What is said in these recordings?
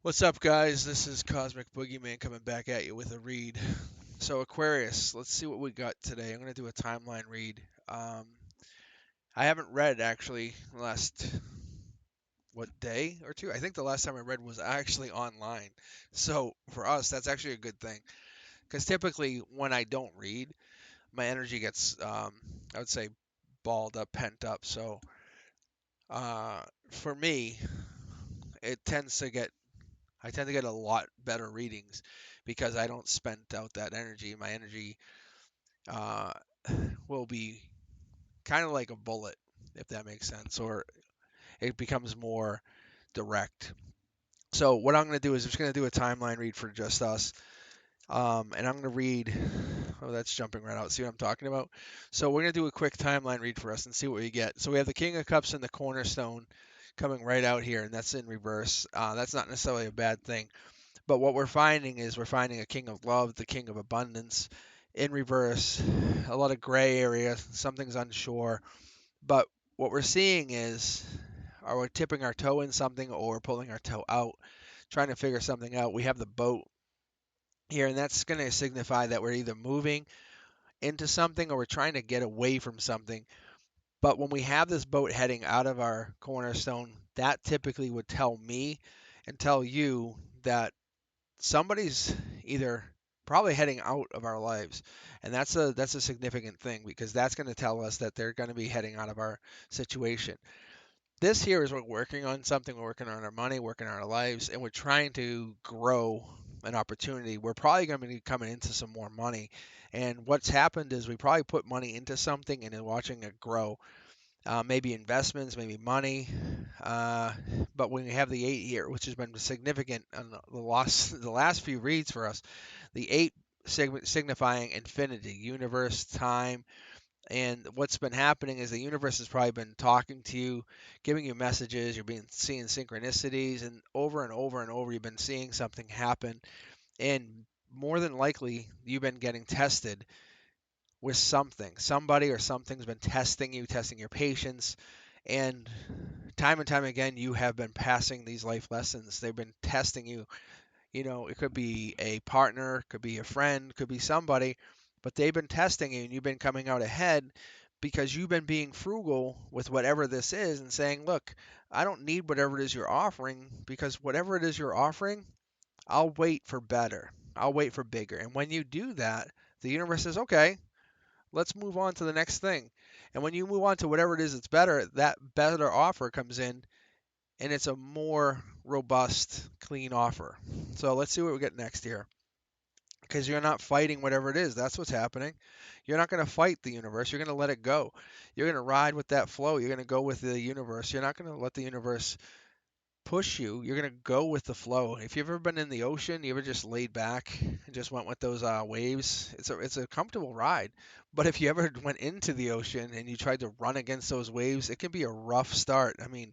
What's up, guys? This is Cosmic Boogeyman coming back at you with a read. So, Aquarius, let's see what we got today. I'm going to do a timeline read. I haven't read actually last, day or two? I think the last time I read was actually online. So, for us, that's actually a good thing. Because typically, when I don't read, my energy gets, I would say, balled up, pent up. So, uh, for me, it tends to get I tend to get a lot better readings because I don't spend out that energy. My energy uh, will be kind of like a bullet, if that makes sense, or it becomes more direct. So what I'm going to do is I'm just going to do a timeline read for just us, and I'm going to read. Oh, that's jumping right out. See what I'm talking about? So we're going to do a quick timeline read for us and see what we get. So we have the King of Cups and the Cornerstone coming right out here, and that's in reverse. That's not necessarily a bad thing. But what we're finding is we're finding a king of love, the king of abundance in reverse, a lot of gray area, something's unsure. But what we're seeing is are we tipping our toe in something or pulling our toe out, trying to figure something out. We have the boat here, and that's going to signify that we're either moving into something or we're trying to get away from something. But when we have this boat heading out of our cornerstone, that typically would tell me and tell you that somebody's either probably heading out of our lives, and that's a significant thing because that's going to tell us that they're going to be heading out of our situation. This here is we're working on something, we're working on our money, working on our lives, and we're trying to grow an opportunity. We're probably going to be coming into some more money, and what's happened is we probably put money into something and then watching it grow, maybe investments, maybe money. Uh, but when we have the eight here, which has been significant on the last few reads for us, the eight signifying infinity, universe, time. And what's been happening is the universe has probably been talking to you, giving you messages. You're being seeing synchronicities, and over and over, you've been seeing something happen. And more than likely, you've been getting tested with something. Somebody or something's been testing you, testing your patience, and time again, you have been passing these life lessons. They've been testing you. You know, it could be a partner, could be a friend, could be somebody, but they've been testing you and you've been coming out ahead because you've been being frugal with whatever this is and saying, look, I don't need whatever it is you're offering because whatever it is you're offering, I'll wait for better. I'll wait for bigger. And when you do that, the universe says, okay, let's move on to the next thing. And when you move on to whatever it is that's better, that better offer comes in and it's a more robust, clean offer. So let's see what we get next here. Because you're not fighting whatever it is. That's what's happening. You're not going to fight the universe. You're going to let it go. You're going to ride with that flow. You're going to go with the universe. You're not going to let the universe push you. You're going to go with the flow. If you've ever been in the ocean, you ever just laid back and just went with those waves, it's a comfortable ride. But if you ever went into the ocean and you tried to run against those waves, it can be a rough start. I mean,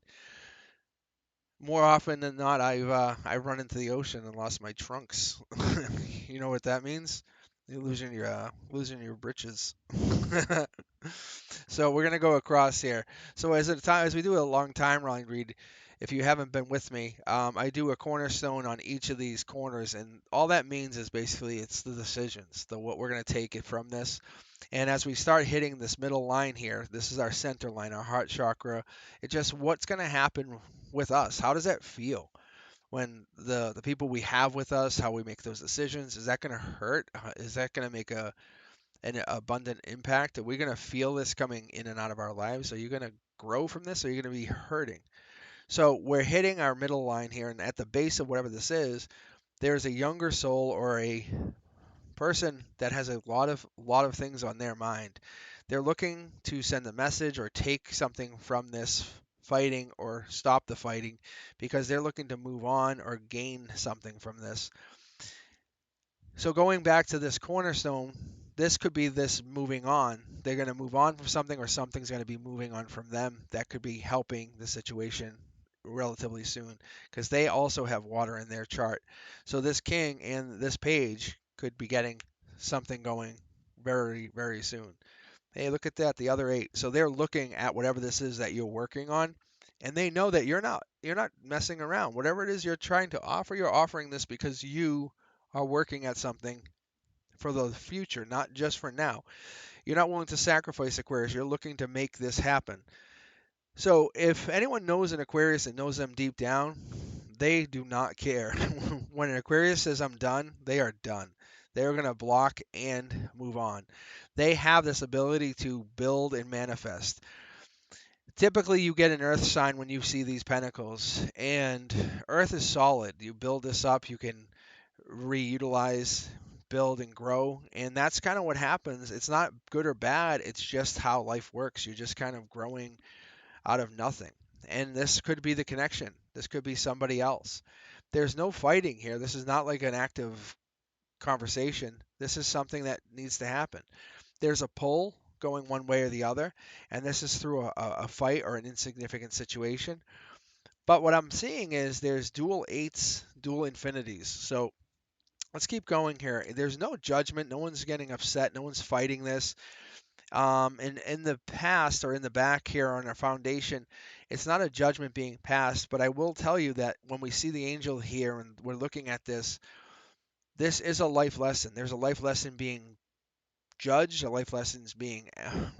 more often than not, I've run into the ocean and lost my trunks. You know what that means? You're losing your britches. So we're gonna go across here. So as we do a long timeline read, if you haven't been with me, I do a cornerstone on each of these corners, and all that means is basically it's the decisions, the what we're gonna take it from this. And as we start hitting this middle line here, this is our center line, our heart chakra. It's just what's gonna happen with us. How does that feel? When the people we have with us, how we make those decisions, is that going to hurt? Is that going to make an abundant impact? Are we going to feel this coming in and out of our lives? Are you going to grow from this? Or are you going to be hurting? So we're hitting our middle line here, and at the base of whatever this is, there's a younger soul or a person that has a lot of things on their mind. They're looking to send a message or take something from this fighting or stop the fighting because they're looking to move on or gain something from this. So going back to this cornerstone, this could be this moving on. They're going to move on from something or something's going to be moving on from them that could be helping the situation relatively soon because they also have water in their chart. So this king and this page could be getting something going very, very soon. Hey, look at that, the other eight. So they're looking at whatever this is that you're working on And they know that you're not messing around. Whatever it is you're trying to offer, you're offering this because you are working at something for the future, not just for now. You're not willing to sacrifice, Aquarius. You're looking to make this happen. So if anyone knows an Aquarius and knows them deep down, they do not care. When an Aquarius says I'm done, they are done. They're going to block and move on. They have this ability to build and manifest. Typically, you get an earth sign when you see these pentacles, and earth is solid. You build this up, you can reutilize, build, and grow, and that's kind of what happens. It's not good or bad, it's just how life works. You're just kind of growing out of nothing. And this could be the connection. This could be somebody else. There's no fighting here. This is not like an active conversation. This is something that needs to happen. There's a pull going one way or the other, and this is through a fight or an insignificant situation. But what I'm seeing is there's dual eights, dual infinities. So let's keep going here. There's no judgment. No one's getting upset. No one's fighting this. And in the past or in the back here on our foundation, it's not a judgment being passed, but I will tell you that when we see the angel here and we're looking at this, this is a life lesson. There's a life lesson being judged, a life lesson is being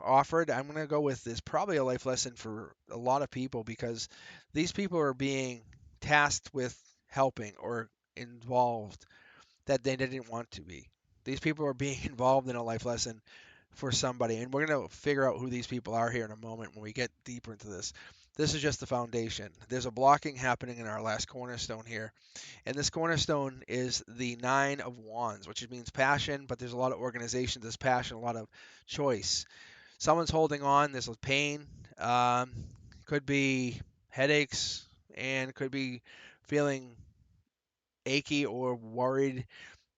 offered. I'm going to go with this probably a life lesson for a lot of people because these people are being tasked with helping or involved that they didn't want to be. These people are being involved in a life lesson for somebody, and we're going to figure out who these people are here in a moment when we get deeper into this. This is just the foundation. There's a blocking happening in our last cornerstone here, and this cornerstone is the Nine of Wands, which means passion, but there's a lot of organization, there's passion, a lot of choice. Someone's holding on, there's pain, um, could be headaches, and could be feeling achy or worried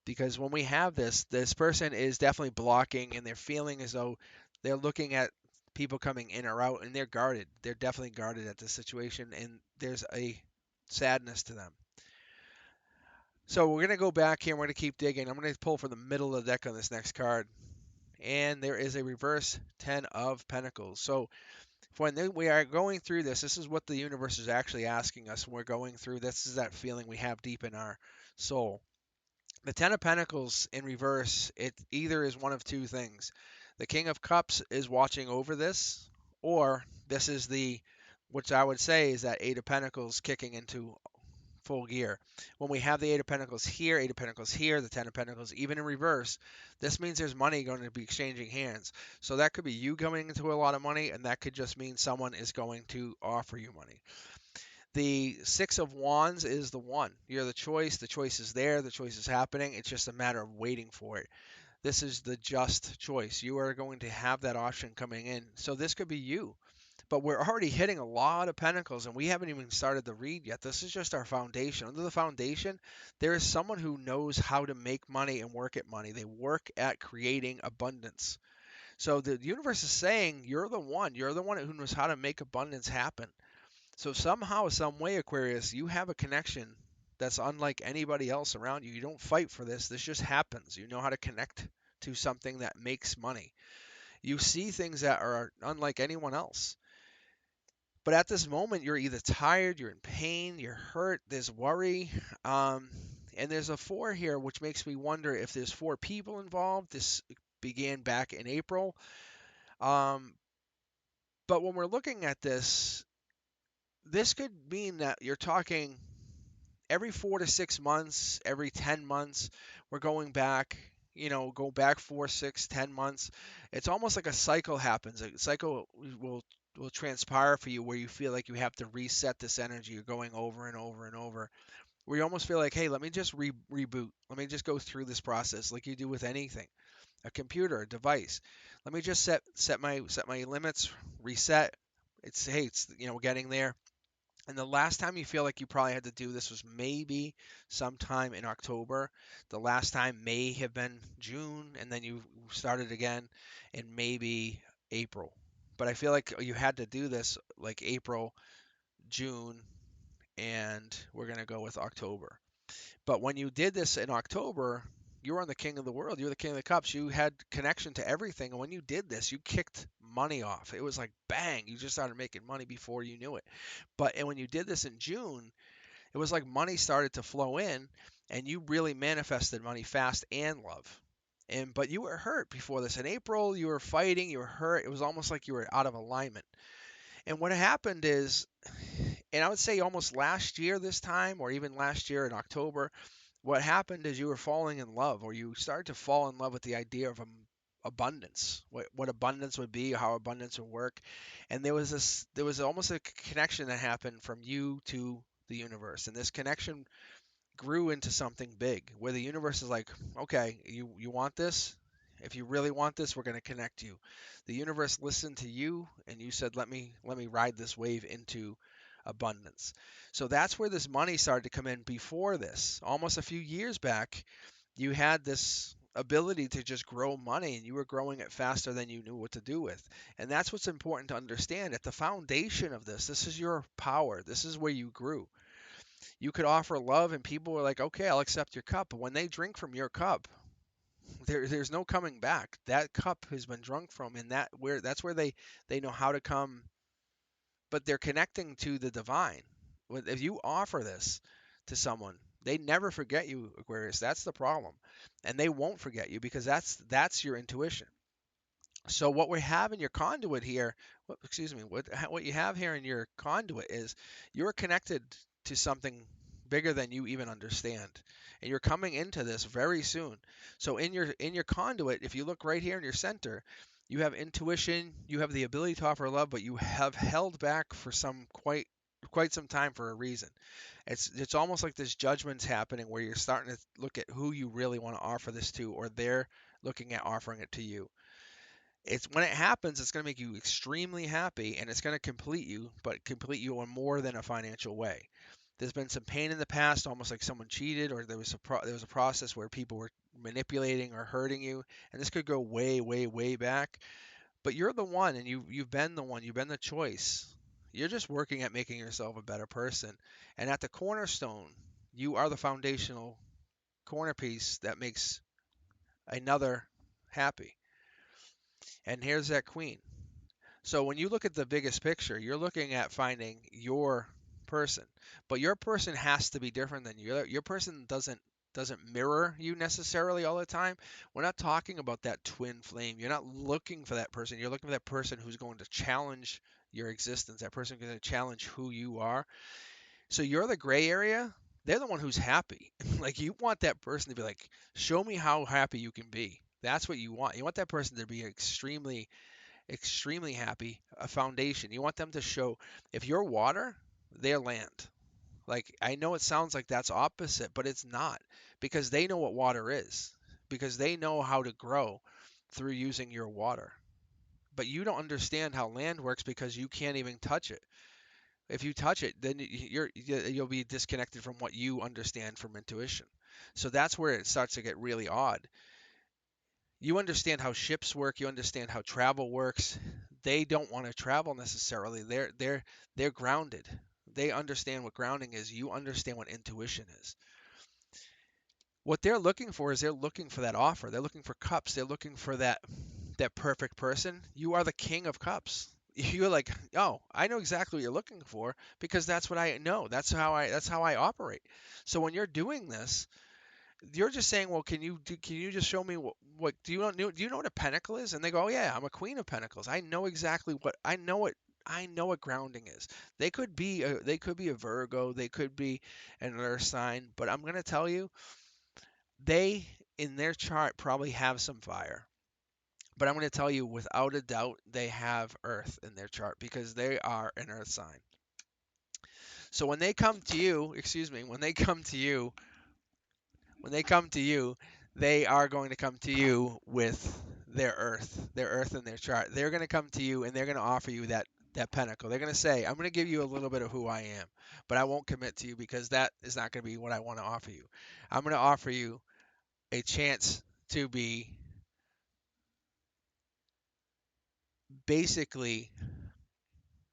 because when we have this person is definitely blocking and they're feeling as though they're looking at people coming in or out and they're guarded. They're definitely guarded at this situation and there's a sadness to them. So we're going to go back here and we're going to keep digging. I'm going to pull from the middle of the deck on this next card. And there is a reverse 10 of Pentacles. So when we are going through this, this is what the universe is actually asking us when we're going through this. Is that feeling we have deep in our soul. The Ten of Pentacles in reverse, it either is one of two things. The King of Cups is watching over this, or this is which I would say is that Eight of Pentacles kicking into full gear. When we have the Eight of Pentacles here, Eight of Pentacles here, the Ten of Pentacles, even in reverse, this means there's money going to be exchanging hands. So that could be you coming into a lot of money, and that could just mean someone is going to offer you money. The Six of Wands is the one. You're the choice. The choice is there. The choice is happening. It's just a matter of waiting for it. This is the just choice. You are going to have that option coming in. So this could be you. But we're already hitting a lot of pentacles and we haven't even started the read yet. This is just our foundation. Under the foundation, there is someone who knows how to make money and work at money. They work at creating abundance. So the universe is saying you're the one. You're the one who knows how to make abundance happen. So somehow, some way, Aquarius, you have a connection that's unlike anybody else around you. You don't fight for this. This just happens. You know how to connect to something that makes money. You see things that are unlike anyone else. But at this moment, you're either tired, you're in pain, you're hurt, there's worry. And there's a four here, which makes me wonder if there's four people involved. This began back in April. Um, but when we're looking at this could mean that you're talking every 4 to 6 months, every 10 months, we're going back, go back 4, 6, 10 months. It's almost like a cycle happens. A cycle will transpire for you where you feel like you have to reset this energy. You're going over and over and over. Where you almost feel like, hey, let me just reboot. Let me just go through this process like you do with anything, a computer, a device. Let me just set my limits, reset. It's getting there. And the last time you feel like you probably had to do this was maybe sometime in October. The last time may have been June, and then you started again in maybe April. But I feel like you had to do this like April, June, and we're going to go with October. But when you did this in October, you were on the king of the world. You were the king of the cups. You had connection to everything. And when you did this, you kicked money off. It was like bang, you just started making money before you knew it. And when you did this in June, it was like money started to flow in, and you really manifested money fast and love. But you were hurt before this. In April, you were fighting, you were hurt. It was almost like you were out of alignment. And what happened is, and I would say almost last year this time, or even last year in October, what happened is you were falling in love, or you started to fall in love with the idea of abundance, what abundance would be, how abundance would work. And there was almost a connection that happened from you to the universe. And this connection grew into something big where the universe is like, okay, you want this? If you really want this, we're going to connect you. The universe listened to you, and you said, let me ride this wave into abundance. So that's where this money started to come in. Before this, almost a few years back, you had this ability to just grow money, and you were growing it faster than you knew what to do with. And that's what's important to understand. At the foundation of this is your power. This is where you grew. You could offer love, and people were like, okay, I'll accept your cup. But when they drink from your cup, there's no coming back. That cup has been drunk from, and that's where they know how to come. But they're connecting to the divine. If you offer this to someone, they never forget you, Aquarius. That's the problem, and they won't forget you because that's your intuition. So what we have in your conduit here, excuse me, what you have here in your conduit is you're connected to something bigger than you even understand. And you're coming into this very soon. So in your conduit, if you look right here in your center, you have intuition, you have the ability to offer love, but you have held back for some quite some time for a reason. It's almost like this judgment's happening where you're starting to look at who you really want to offer this to, or they're looking at offering it to you. It's when it happens, it's going to make you extremely happy, and it's going to complete you, but complete you in more than a financial way. There's been some pain in the past, almost like someone cheated, or there was a process where people were manipulating or hurting you, and this could go way, way, way back. But you're the one, and you've been the one, you've been the choice. You're just working at making yourself a better person, and at the cornerstone, you are the foundational corner piece that makes another happy. And here's that queen. So when you look at the biggest picture, you're looking at finding your person. But your person has to be different than you. Your person doesn't mirror you necessarily all the time. We're not talking about that twin flame. You're not looking for that person. You're looking for that person who's going to challenge your existence. That person who's going to challenge who you are. So you're the gray area. They're the one who's happy. Like you want that person to be like, show me how happy you can be. That's what you want. You want that person to be extremely happy, a foundation. You want them to show if you're water, they're land. Like I know it sounds like that's opposite, but it's not because they know what water is, because they know how to grow through using your water. But you don't understand how land works because you can't even touch it. If you touch it, then you'll be disconnected from what you understand from intuition. So that's where it starts to get really odd. You understand how ships work, you understand how travel works. They don't want to travel necessarily. They're grounded. They understand what grounding is. You understand what intuition is. What they're looking for is they're looking for that offer. They're looking for cups. They're looking for that perfect person. You are the king of cups. You're like, oh, I know exactly what you're looking for because that's what I know. That's how I operate. So when you're doing this, you're just saying, well, can you just show me what do you know what a pentacle is? And they go, oh, yeah, I'm a queen of pentacles. I know exactly what I know what grounding is. They could be a Virgo, they could be an earth sign, but I'm gonna tell you, they in their chart probably have some fire. But I'm going to tell you without a doubt they have earth in their chart because they are an earth sign. So when they come to you, excuse me, when they come to you, they are going to come to you with their earth in their chart. They're going to come to you and they're going to offer you that pentacle. They're going to say, I'm going to give you a little bit of who I am, but I won't commit to you because that is not going to be what I want to offer you. I'm going to offer you a chance to be basically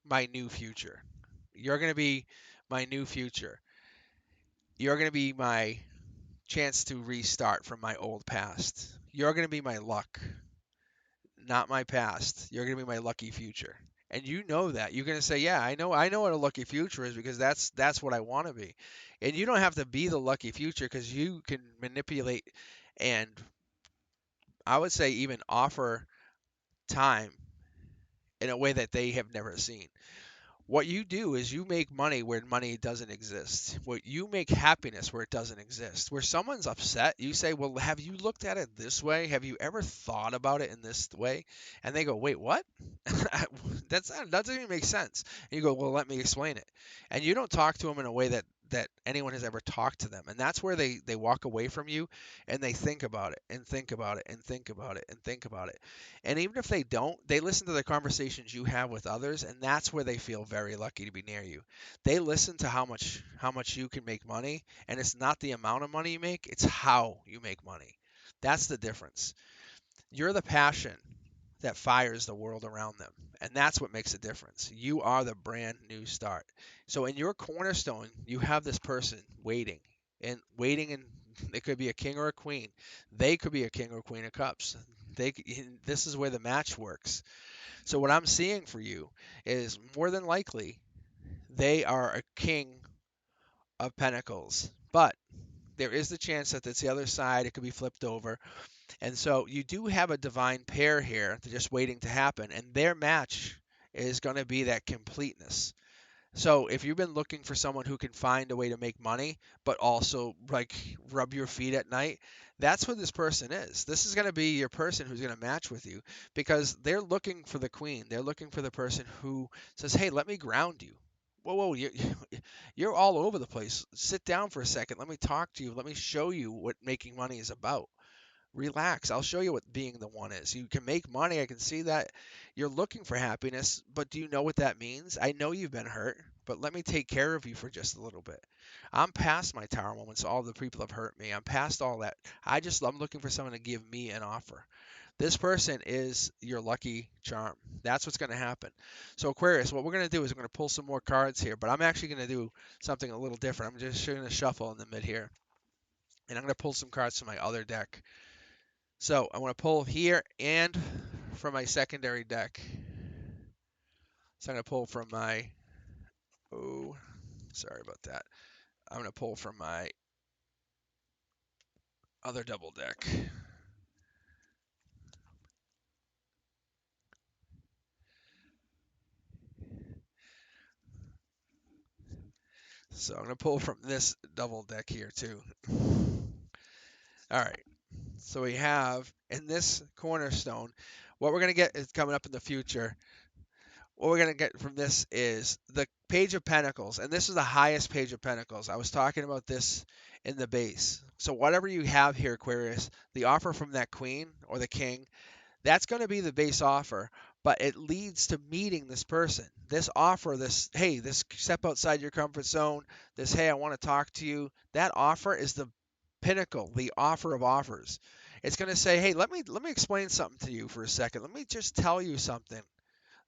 my new future. You're going to be my new future. You're going to be my chance to restart from my old past. You're going to be my luck. not my past. You're going to be my lucky future. And you know that. You're going to say, "Yeah, I know what a lucky future is because that's what I want to be." And you don't have to be the lucky future because you can manipulate and I would say even offer time in a way that they have never seen. What you do is you make money where money doesn't exist. What you make happiness where it doesn't exist. Where someone's upset, you say, "Well, have you looked at it this way? Have you ever thought about it in this way?" And they go, "Wait, what?" That doesn't even make sense. And you go, "Well, let me explain it." And you don't talk to them in a way that anyone has ever talked to them. And that's where they walk away from you and they think about it and think about it and think about it and think about it. And even if they don't, they listen to the conversations you have with others, and that's where they feel very lucky to be near you. They listen to how much you can make money, and it's not the amount of money you make, it's how you make money. That's the difference. You're the passion that fires the world around them, and that's what makes a difference. You are the brand new start. So in your cornerstone, you have this person and it could be a king or a queen. They could be a king or queen of cups. This is where the match works. So what I'm seeing for you is more than likely they are a king of pentacles, but there is the chance that it's the other side. It could be flipped over. And so you do have a divine pair here that's just waiting to happen. And their match is going to be that completeness. So if you've been looking for someone who can find a way to make money, but also like rub your feet at night, that's what this person is. This is going to be your person who's going to match with you because they're looking for the queen. They're looking for the person who says, "Hey, let me ground you." Whoa, whoa, you're all over the place. Sit down for a second. Let me talk to you. Let me show you what making money is about. Relax. I'll show you what being the one is. You can make money. I can see that you're looking for happiness, but do you know what that means? I know you've been hurt, but let me take care of you for just a little bit. I'm past my tower moments. All the people have hurt me. I'm past all that. I'm looking for someone to give me an offer. This person is your lucky charm. That's what's going to happen. So Aquarius, what we're going to do is we're going to pull some more cards here, but I'm actually going to do something a little different. I'm just going to shuffle in the mid here, and I'm going to pull some cards from my other deck. So I want to pull here and from my secondary deck. So I'm going to pull from my, oh, sorry about that. I'm going to pull from my other double deck. So I'm going to pull from this double deck here too. All right. So we have in this cornerstone, what we're going to get is coming up in the future. What we're going to get from this is the Page of Pentacles. And this is the highest Page of Pentacles. I was talking about this in the base. So whatever you have here, Aquarius, the offer from that queen or the king, that's going to be the base offer. But it leads to meeting this person. This offer, this, hey, this step outside your comfort zone, this, hey, I want to talk to you. That offer is the pinnacle, the offer of offers. It's going to say, hey, let me explain something to you for a second. Let me just tell you something.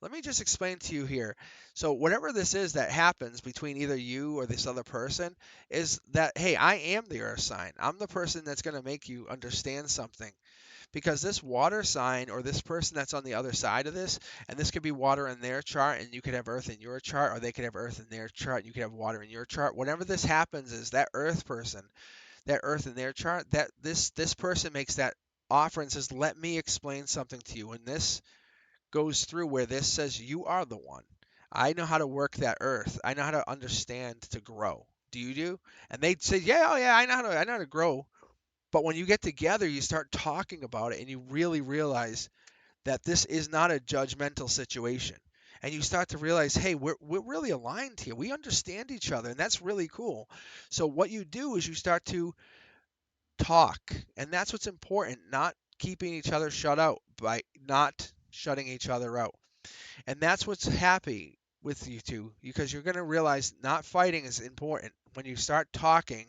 Let me just explain to you here. So whatever this is that happens between either you or this other person is that, hey, I am the earth sign. I'm the person that's going to make you understand something. Because this water sign or this person that's on the other side of this, and this could be water in their chart and you could have earth in your chart, or they could have earth in their chart and you could have water in your chart. Whenever this happens is that earth person, that earth in their chart, that this person makes that offer and says, let me explain something to you. And this goes through where this says you are the one. I know how to work that earth. I know how to understand to grow. Do you do? And they say, yeah, oh yeah, I know how to grow. But when you get together, you start talking about it and you really realize that this is not a judgmental situation. And you start to realize, hey, we're really aligned here. We understand each other, and that's really cool. So what you do is you start to talk, and that's what's important, not keeping each other shut out by not shutting each other out. And that's what's happy with you two because you're going to realize not fighting is important when you start talking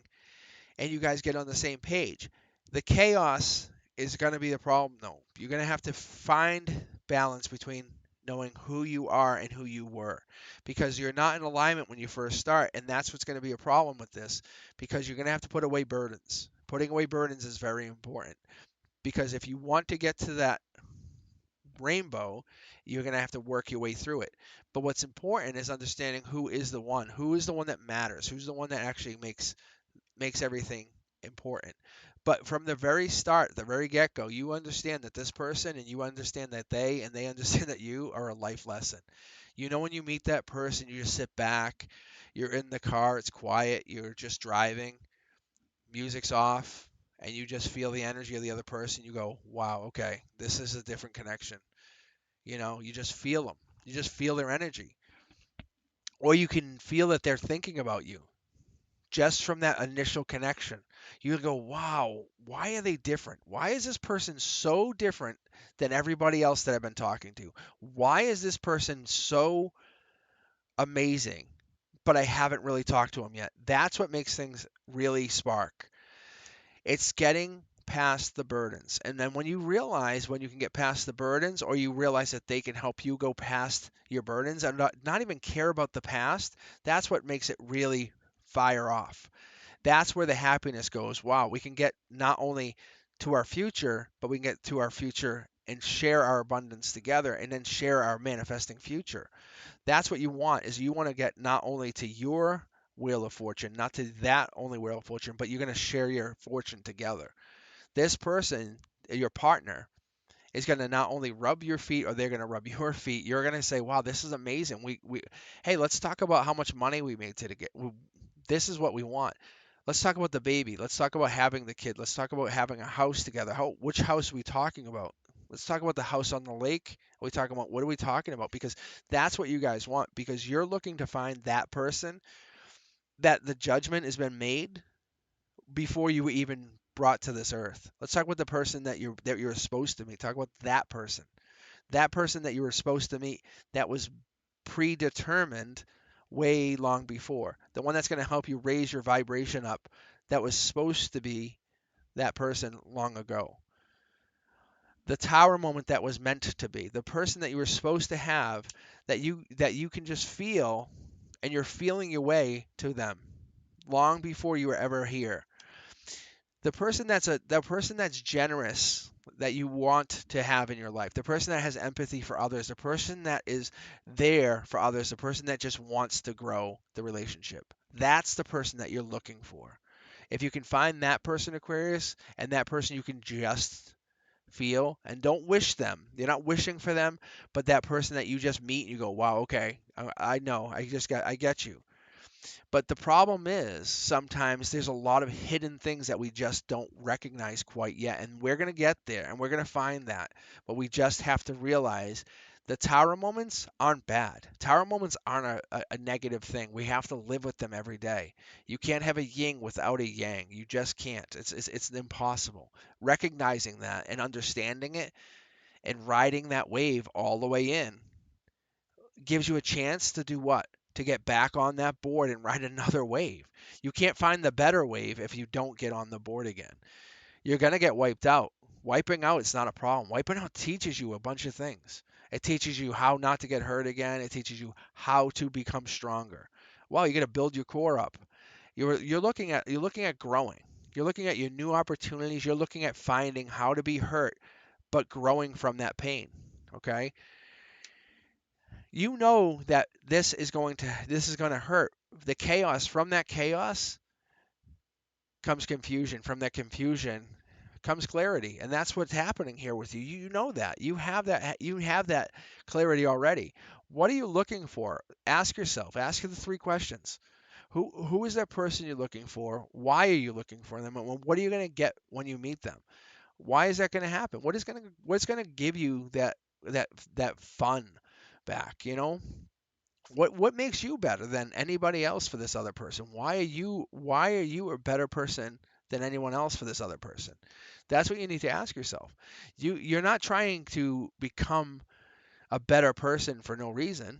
and you guys get on the same page. The chaos is going to be the problem, though. You're going to have to find balance between knowing who you are and who you were because you're not in alignment when you first start. And that's what's going to be a problem with this because you're going to have to put away burdens. Putting away burdens is very important because if you want to get to that rainbow, you're going to have to work your way through it. But what's important is understanding who is the one that matters, who's the one that actually makes everything important. But from the very start, the very get-go, you understand that this person and you understand that they understand that you are a life lesson. You know, when you meet that person, you just sit back, you're in the car, it's quiet, you're just driving, music's off, and you just feel the energy of the other person. You go, wow, okay, this is a different connection. You know, you just feel them. You just feel their energy. Or you can feel that they're thinking about you just from that initial connection. You go, wow, why are they different? Why is this person so different than everybody else that I've been talking to? Why is this person so amazing, but I haven't really talked to him yet? That's what makes things really spark. It's getting past the burdens. And then when you realize when you can get past the burdens, or you realize that they can help you go past your burdens and not even care about the past, that's what makes it really fire off. That's where the happiness goes. Wow, we can get not only to our future, but we can get to our future and share our abundance together and then share our manifesting future. That's what you want, is you want to get not only to your wheel of fortune, not to that only wheel of fortune, but you're going to share your fortune together. This person, your partner, is going to not only rub your feet, or they're going to rub your feet. You're going to say, wow, this is amazing. Hey, let's talk about how much money we made today. This is what we want. Let's talk about the baby. Let's talk about having the kid. Let's talk about having a house together. Which house are we talking about? Let's talk about the house on the lake. Are we talking about, what are we talking about? Because that's what you guys want. Because you're looking to find that person that the judgment has been made before you were even brought to this earth. Let's talk about the person that you're supposed to meet. Talk about that person. That person that you were supposed to meet, that was predetermined way long before. The one that's going to help you raise your vibration up, that was supposed to be that person long ago. The tower moment that was meant to be. The person that you were supposed to have, that you can just feel, and you're feeling your way to them long before you were ever here. The person that's generous, that you want to have in your life, the person that has empathy for others, the person that is there for others, the person that just wants to grow the relationship. That's the person that you're looking for. If you can find that person, Aquarius, and that person you can just feel, and don't wish them. You're not wishing for them, but that person that you just meet and you go, wow, okay, I know, I get you. But the problem is sometimes there's a lot of hidden things that we just don't recognize quite yet. And we're going to get there and we're going to find that. But we just have to realize the tower moments aren't bad. Tower moments aren't a negative thing. We have to live with them every day. You can't have a yin without a yang. You just can't. It's impossible. Recognizing that and understanding it and riding that wave all the way in gives you a chance to do what? To get back on that board and ride another wave. You can't find the better wave if you don't get on the board again. You're going to get wiped out. Wiping out is not a problem. Wiping out teaches you a bunch of things. It teaches you how not to get hurt again. It teaches you how to become stronger. Well, you got to build your core up. You're looking at growing. You're looking at your new opportunities. You're looking at finding how to be hurt, but growing from that pain. Okay? You know that this is going to hurt. The chaos, from that chaos comes confusion. From that confusion comes clarity. And that's what's happening here with you. You know that. You have that clarity already. What are you looking for? Ask yourself. Ask you the three questions. Who is that person you're looking for? Why are you looking for them? And what are you going to get when you meet them? Why is that going to happen? What's going to give you that fun back, you know? What makes you better than anybody else for this other person? Why are you a better person than anyone else for this other person? That's what you need to ask yourself. You're not trying to become a better person for no reason.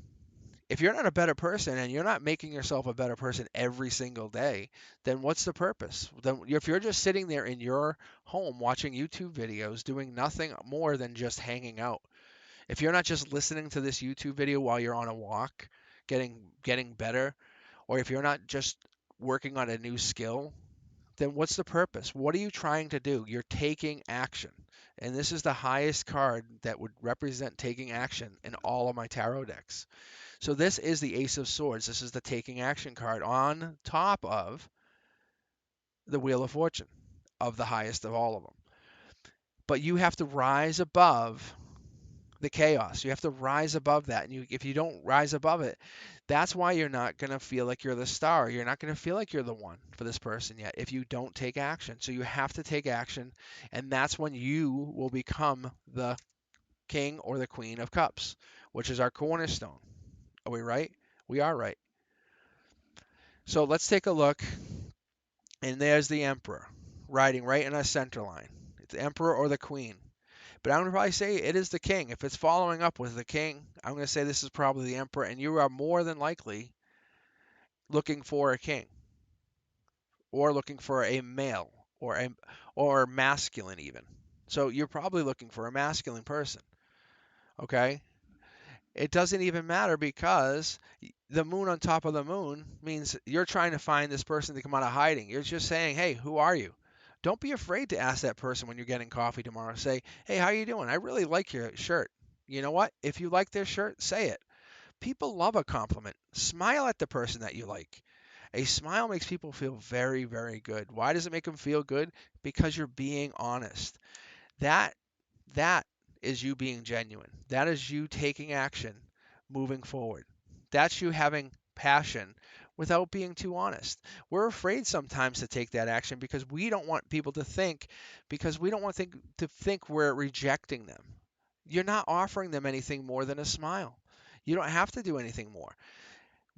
If you're not a better person and you're not making yourself a better person every single day, then what's the purpose? Then if you're just sitting there in your home watching YouTube videos, doing nothing more than just hanging out, if you're not just listening to this YouTube video while you're on a walk, getting better, or if you're not just working on a new skill, then what's the purpose? What are you trying to do? You're taking action. And this is the highest card that would represent taking action in all of my tarot decks. So this is the Ace of Swords. This is the taking action card on top of the Wheel of Fortune, of the highest of all of them. But you have to rise above the chaos. You have to rise above that. And if you don't rise above it, that's why you're not going to feel like you're the star. You're not going to feel like you're the one for this person yet if you don't take action. So you have to take action. And that's when you will become the king or the queen of cups, which is our cornerstone. Are we right? We are right. So let's take a look. And there's the emperor riding right in our center line. It's the emperor or the queen. But I'm going to probably say it is the king. If it's following up with the king, I'm going to say this is probably the emperor, and you are more than likely looking for a king or looking for a male or masculine even. So you're probably looking for a masculine person, okay? It doesn't even matter because the moon on top of the moon means you're trying to find this person to come out of hiding. You're just saying, "Hey, who are you?" Don't be afraid to ask that person when you're getting coffee tomorrow. Say, "Hey, how you doing? I really like your shirt." You know what? If you like their shirt, say it. People love a compliment. Smile at the person that you like. A smile makes people feel very, very good. Why does it make them feel good? Because you're being honest. That that is you being genuine. That is you taking action, moving forward. That's you having passion without being too honest. We're afraid sometimes to take that action because we don't want people to think, because we don't want to think we're rejecting them. You're not offering them anything more than a smile. You don't have to do anything more.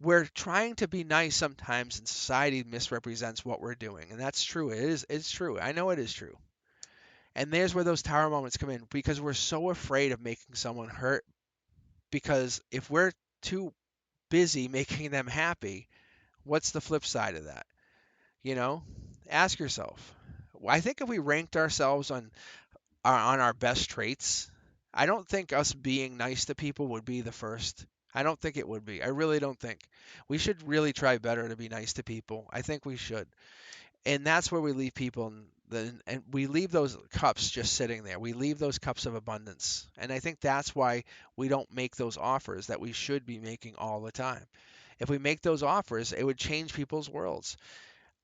We're trying to be nice sometimes, and society misrepresents what we're doing. And that's true. It's true. I know it is true. And there's where those tower moments come in because we're so afraid of making someone hurt. Because if we're too busy making them happy, what's the flip side of that? You know, ask yourself. I think if we ranked ourselves on our best traits, I don't think us being nice to people would be the first. I don't think it would be. I really don't think. We should really try better to be nice to people. I think we should. And that's where we leave people and we leave those cups just sitting there. We leave those cups of abundance. And I think that's why we don't make those offers that we should be making all the time. If we make those offers, it would change people's worlds.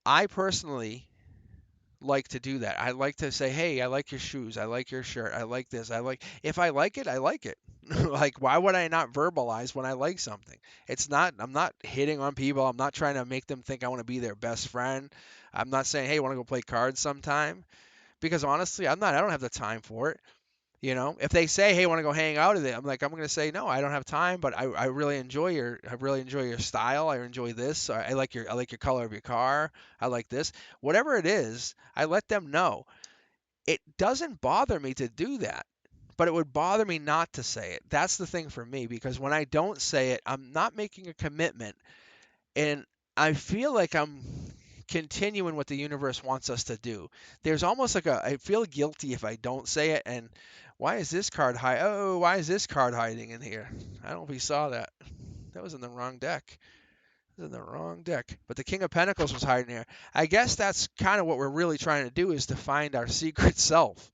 I personally like to do that. I like to say, "Hey, I like your shoes. I like your shirt. I like this. I like." If I like it, I like it. Like, why would I not verbalize when I like something? I'm not hitting on people. I'm not trying to make them think I want to be their best friend. I'm not saying, "Hey, want to go play cards sometime?" Because honestly, I don't have the time for it. If they say, "Hey, want to go hang out with it?" I'm going to say, "No, I don't have time, but I really enjoy your style. I enjoy this. I like your color of your car. I like this." Whatever it is, I let them know. It doesn't bother me to do that, but it would bother me not to say it. That's the thing for me because when I don't say it, I'm not making a commitment, and I feel like I'm continuing what the universe wants us to do. There's almost like I feel guilty if I don't say it. And why is this card hide? Oh, why is this card hiding in here? I don't know if you saw that. That was in the wrong deck. It was in the wrong deck. But the King of Pentacles was hiding here. I guess that's kind of what we're really trying to do is to find our secret self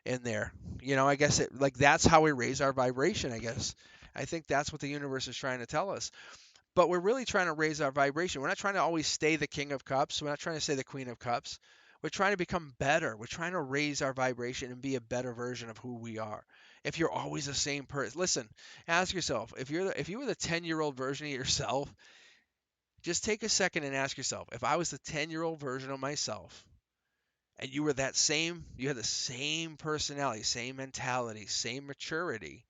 in there. I guess that's how we raise our vibration, I guess. I think that's what the universe is trying to tell us. But we're really trying to raise our vibration. We're not trying to always stay the King of Cups. We're not trying to stay the Queen of Cups. We're trying to become better. We're trying to raise our vibration and be a better version of who we are. If you're always the same person, listen, ask yourself, if you were the 10-year-old version of yourself, just take a second and ask yourself, if I was the 10-year-old version of myself and you were you had the same personality, same mentality, same maturity,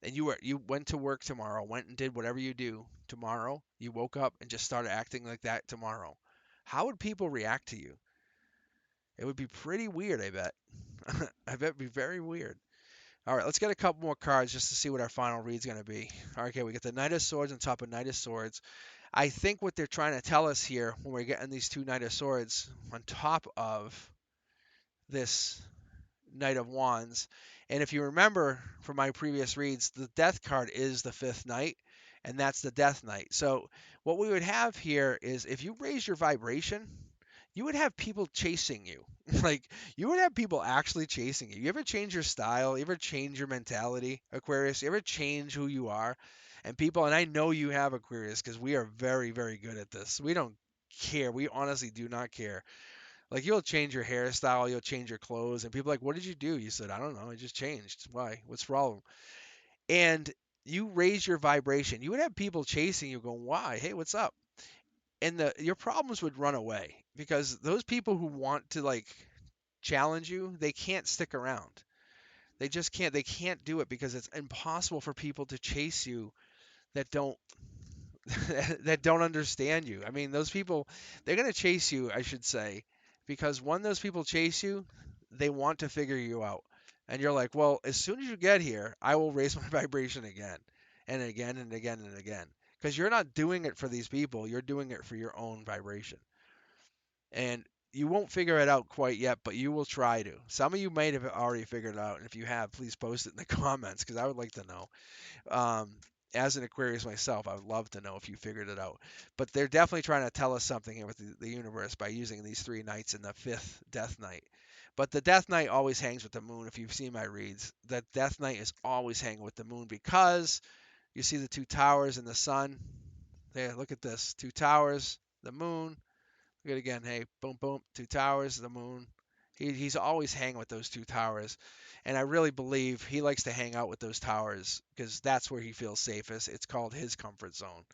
and you went to work tomorrow, went and did whatever you do tomorrow, you woke up and just started acting like that tomorrow, how would people react to you? It would be pretty weird, I bet. I bet it'd be very weird. All right, let's get a couple more cards just to see what our final read's going to be. Okay, we get the Knight of Swords on top of Knight of Swords. I think what they're trying to tell us here when we're getting these two Knight of Swords on top of this Knight of Wands. And if you remember from my previous reads, the Death card is the fifth Knight, and that's the Death Knight. So what we would have here is if you raise your vibration, you would have people chasing you. Like you would have people actually chasing you. You ever change your style? You ever change your mentality, Aquarius? You ever change who you are? And people, and I know you have, Aquarius, because we are very, very good at this. We don't care. We honestly do not care. Like you'll change your hairstyle, you'll change your clothes, and people are like, "What did you do?" You said, "I don't know. I just changed." Why? What's the problem? And you raise your vibration. You would have people chasing you, going, "Why? Hey, what's up?" And your problems would run away because those people who want to like challenge you, they can't stick around. They just can't. They can't do it because it's impossible for people to chase you that don't that don't understand you. I mean, those people, they're going to chase you, I should say, because when those people chase you, they want to figure you out. And you're like, well, as soon as you get here, I will raise my vibration again and again and again and again. Because you're not doing it for these people, you're doing it for your own vibration. And you won't figure it out quite yet, but you will try to. Some of you might have already figured it out. And if you have, please post it in the comments because I would like to know. Um, as an Aquarius myself, I would love to know if you figured it out. But they're definitely trying to tell us something here with the universe by using these three nights in the fifth death night. But the death night always hangs with the moon. If you've seen my reads, that death night is always hanging with the moon because you see the two towers and the sun. There, look at this. Two towers, the moon. Look at it again. Hey, boom, boom. Two towers, the moon. He's always hanging with those two towers. And I really believe he likes to hang out with those towers because that's where he feels safest. It's called his comfort zone.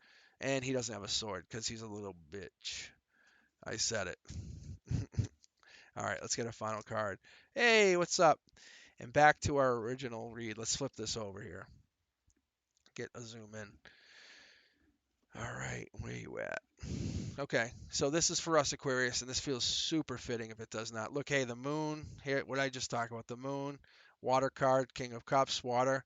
And he doesn't have a sword because he's a little bitch. I said it. All right, let's get a final card. Hey, what's up? And back to our original read. Let's flip this over here. Get a zoom in. All right, where you at? Okay, so this is for us, Aquarius, and this feels super fitting if it does not. Look, hey, the moon, here, what I just talked about, the moon, water card, King of Cups, water,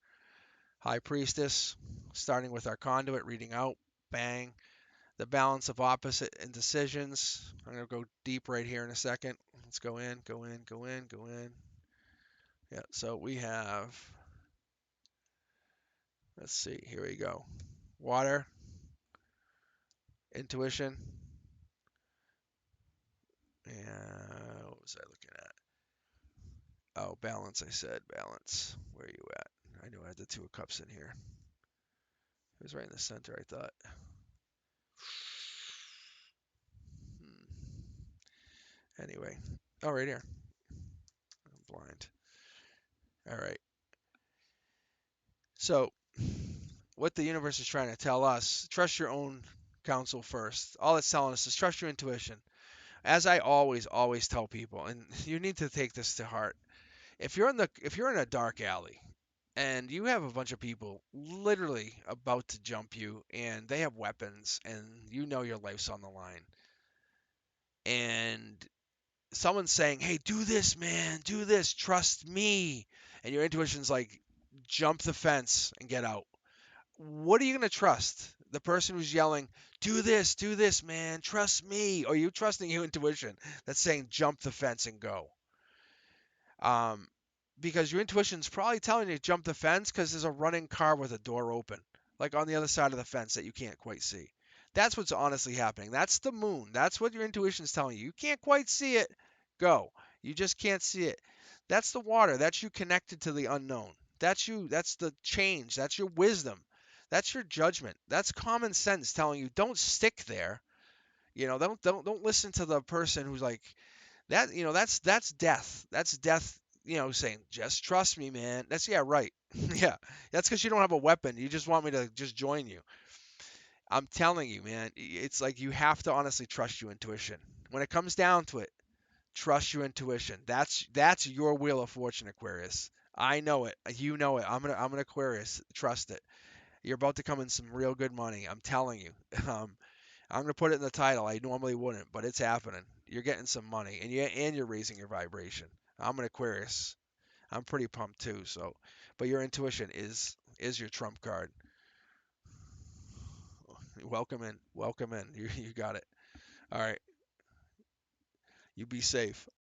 High Priestess, starting with our conduit, reading out, bang. The balance of opposite indecisions. I'm going to go deep right here in a second. Let's go in, go in, go in, go in. Yeah, so we have, let's see, here we go. Water, intuition, and what was I looking at? Oh, balance, I said. Balance. Where are you at? I knew I had the Two of Cups in here. It was right in the center, I thought. Anyway. Oh, right here. I'm blind. All right. So, what the universe is trying to tell us, trust your own counsel first. All it's telling us is trust your intuition. As I always tell people, and you need to take this to heart. If you're in a dark alley and you have a bunch of people literally about to jump you and they have weapons and you know your life's on the line and someone's saying, "Hey, do this, man, do this, trust me," and your intuition's like, "Jump the fence and get out." What are you going to trust? The person who's yelling, do this, man, trust me," or are you trusting your intuition that's saying, "Jump the fence and go"? Um, because your intuition's probably telling you to jump the fence because there's a running car with a door open, like on the other side of the fence that you can't quite see. That's what's honestly happening. That's the moon. That's what your intuition's telling you. You can't quite see it. Go. You just can't see it. That's the water. That's you connected to the unknown. That's you. That's the change. That's your wisdom. That's your judgment. That's common sense telling you don't stick there. Don't listen to the person who's like, that, that's death. That's death, saying, "Just trust me, man." That's, yeah, right. Yeah. That's because you don't have a weapon. You just want me to just join you. I'm telling you, man, it's like you have to honestly trust your intuition. When it comes down to it, trust your intuition. That's your wheel of fortune, Aquarius. I know it. You know it. I'm an Aquarius. Trust it. You're about to come in some real good money. I'm telling you. Um, I'm gonna put it in the title. I normally wouldn't, but it's happening. You're getting some money, and you're raising your vibration. I'm an Aquarius. I'm pretty pumped too. So, but your intuition is your trump card. Welcome in. Welcome in. You got it. All right. You be safe.